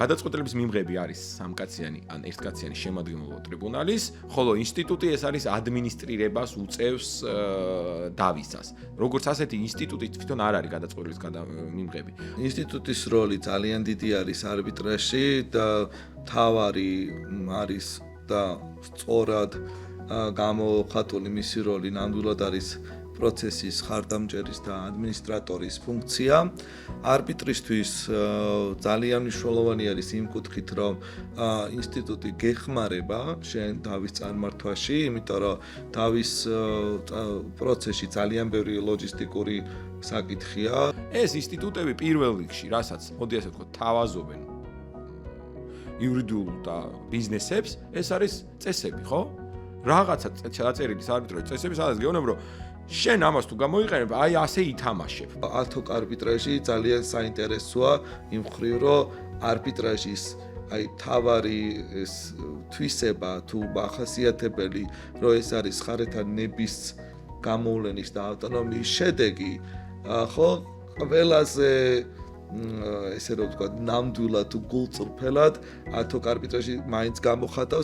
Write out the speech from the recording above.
გადაწყვეტილების მიმღები არის სამკაციანი ან ერთკაციანი შემადგენლობა ტრიბუნალის, ხოლო ინსტიტუტი ეს არის ადმინისტრირებას უწევს დავისას. როგორც ასეთი ინსტიტუტი თვითონ არ არის გადაწყვეტილების მიმღები. ინსტიტუტის როლი ძალიან დიდი არის არბიტრაჟში და მთავარი არის და სწორად გამოხატული მისი როლი ნამდვილად არის პროცესის ხარდამჭერის და ადმინისტრატორის ფუნქცია. არბიტრისთვის ძალიან მნიშვნელოვანი არის იმ კუთხით, რომ ინსტიტუტი გეხმარება შენ დავის წარმართვაში, იმიტომ რომ დავის პროცესში ძალიან ბევრი ლოჯისტიკური საკითხია. ეს ინსტიტუტები პირველ რიგში, რასაც მოდი ასე ვთქვათ, თავაზობენ იურიდიულ და ბიზნესებს, ეს არის წესები, ხო? რაღაცა ჩაწერილი არბიტრაჟის წესები, სადაც გეუბნებ, რომ შენ ამას თუ გამოიყენებ, აი ასე ითამაშებ. Ad-hoc არბიტრაჟი ძალიან საინტერესოა იმ მხრივ, რომ არბიტრაჟის აი თავარი თვისება თუ ახასიათებელი, რომ ეს არის ხარეთა ნების გამოვლენის და ავტონომიის შედეგი, ხო, ყველაზე ესე რომ ვთქვათ, ნამდვილად თუ გულწრფელად ad-hoc არბიტრაჟი მაინც გამოხატავს.